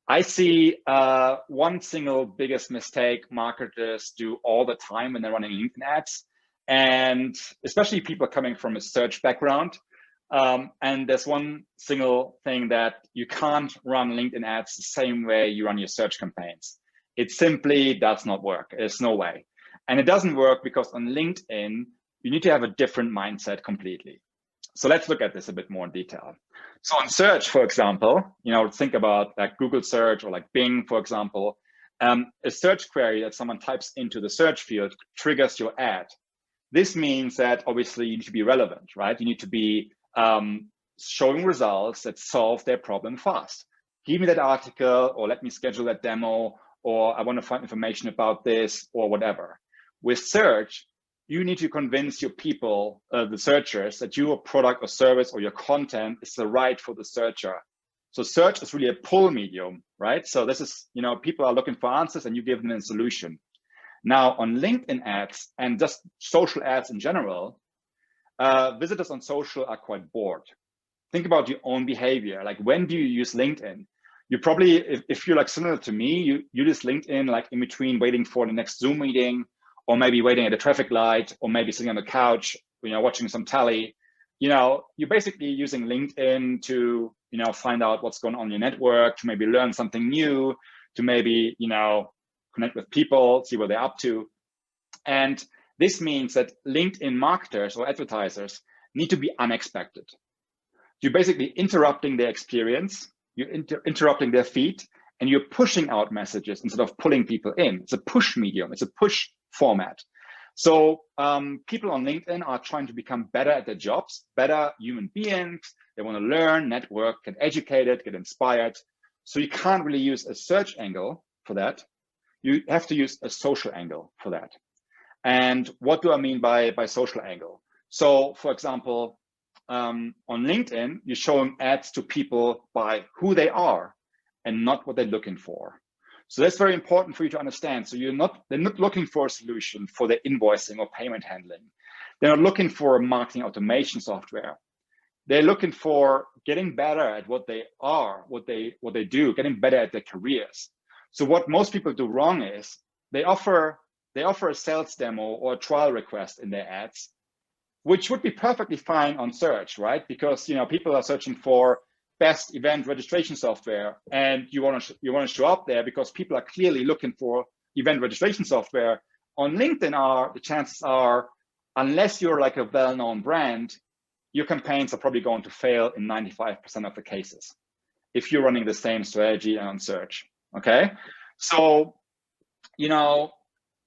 I see one single biggest mistake marketers do all the time when they're running LinkedIn ads, and especially people coming from a search background. And there's one single thing that you can't run LinkedIn ads the same way you run your search campaigns. It simply does not work. There's no way. And it doesn't work because on LinkedIn, you need to have a different mindset completely. So let's look at this a bit more in detail. So on search, for example, think about like Google search or like Bing, for example, a search query that someone types into the search field triggers your ad. This means that obviously you need to be relevant, right? You need to be showing results that solve their problem fast. Give me that article, or let me schedule that demo, or I want to find information about this, or whatever. With search, you need to convince your people, the searchers, that your product or service or your content is the right for the searcher. So search is really a pull medium, right? So this is, people are looking for answers and you give them a solution. Now on LinkedIn ads and just social ads in general, visitors on social are quite bored. Think about your own behavior. Like, when do you use LinkedIn? You probably, if you're like similar to me, you use LinkedIn like in between waiting for the next Zoom meeting, or maybe waiting at a traffic light, or maybe sitting on the couch, watching some telly. You're basically using LinkedIn to, find out what's going on in your network, to maybe learn something new, to maybe, connect with people, see what they're up to. And this means that LinkedIn marketers or advertisers need to be unexpected. You're basically interrupting their experience, you're interrupting their feed, and you're pushing out messages instead of pulling people in. It's a push medium, it's a push format. So people on LinkedIn are trying to become better at their jobs, better human beings. They want to learn, network, get educated, get inspired. So you can't really use a search angle for that. You have to use a social angle for that. And what do I mean by social angle? So for example, on LinkedIn, you're showing ads to people by who they are and not what they're looking for. So that's very important for you to understand. So they're not looking for a solution for their invoicing or payment handling. They're not looking for a marketing automation software. They're looking for getting better at what they are, what they do, getting better at their careers. So what most people do wrong is they offer a sales demo or a trial request in their ads, which would be perfectly fine on search, right? Because people are searching for best event registration software, and you want to show up there because people are clearly looking for event registration software. On LinkedIn, the chances are, unless you're like a well-known brand, your campaigns are probably going to fail in 95% of the cases if you're running the same strategy on search. Okay, so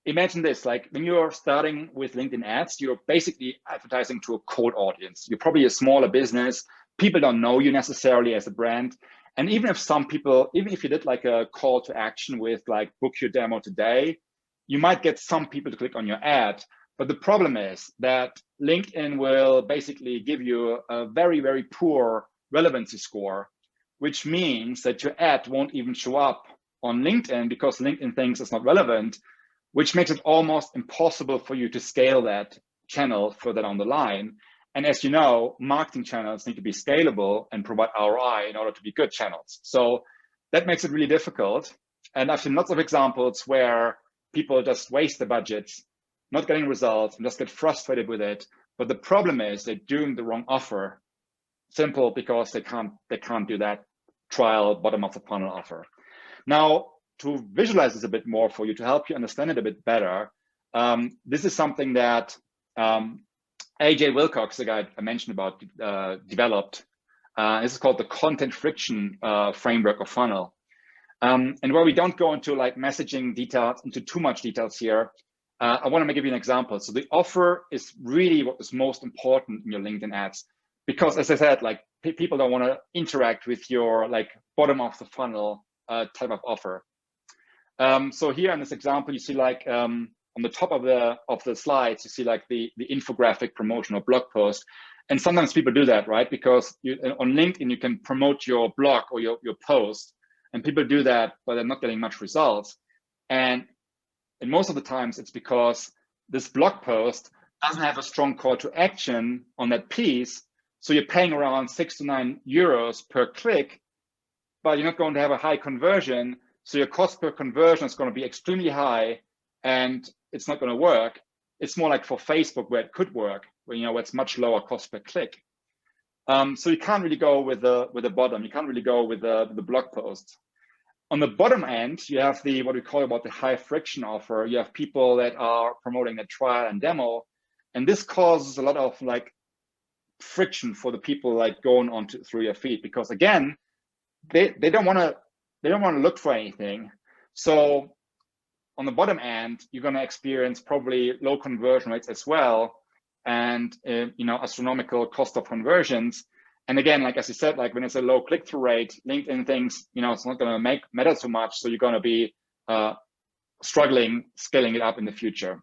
imagine this: like when you're starting with LinkedIn ads, you're basically advertising to a cold audience. You're probably a smaller business. People don't know you necessarily as a brand. And even if you did like a call to action with like book your demo today, you might get some people to click on your ad. But the problem is that LinkedIn will basically give you a very, very poor relevancy score, which means that your ad won't even show up on LinkedIn because LinkedIn thinks it's not relevant, which makes it almost impossible for you to scale that channel further down the line. And as you know, marketing channels need to be scalable and provide ROI in order to be good channels. So that makes it really difficult. And I've seen lots of examples where people just waste the budgets, not getting results, and just get frustrated with it. But the problem is they're doing the wrong offer, simple because they can't do that trial bottom of the funnel offer. Now, to visualize this a bit more for you, to help you understand it a bit better, this is something that AJ Wilcox, the guy I mentioned about, developed. This is called the content friction framework of funnel. And where we don't go into like messaging details, into too much details here, I want to give you an example. So the offer is really what is most important in your LinkedIn ads, because as I said, like people don't want to interact with your like bottom of the funnel type of offer. So here in this example, you see like on the top of the slides, you see like the infographic promotional blog post. And sometimes people do that, right? Because on LinkedIn, you can promote your blog or your post, and people do that, but they're not getting much results. And most of the times it's because this blog post doesn't have a strong call to action on that piece. So you're paying around €6 to €9 per click, but you're not going to have a high conversion. So your cost per conversion is going to be extremely high and it's not going to work. It's more like for Facebook where it could work, where, where it's much lower cost per click. So you can't really go with the bottom. You can't really go with the blog post. On the bottom end, you have what we call about the high friction offer. You have people that are promoting the trial and demo, and this causes a lot of friction for the people going on through your feed, because again, they don't want to look for anything. So on the bottom end, you're going to experience probably low conversion rates as well, and astronomical cost of conversions. And again, as you said, when it's a low click-through rate, LinkedIn thinks it's not going to matter too much, so you're going to be struggling scaling it up in the future.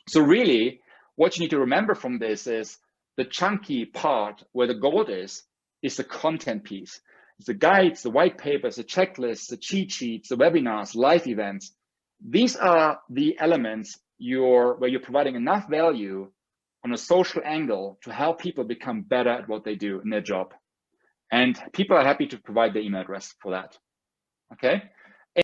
So really, what you need to remember from this is the chunky part where the gold is the content piece. It's the guides, the white papers, the checklists, the cheat sheets, the webinars, live events. These are the elements where you're providing enough value on a social angle to help people become better at what they do in their job. And people are happy to provide their email address for that. Okay.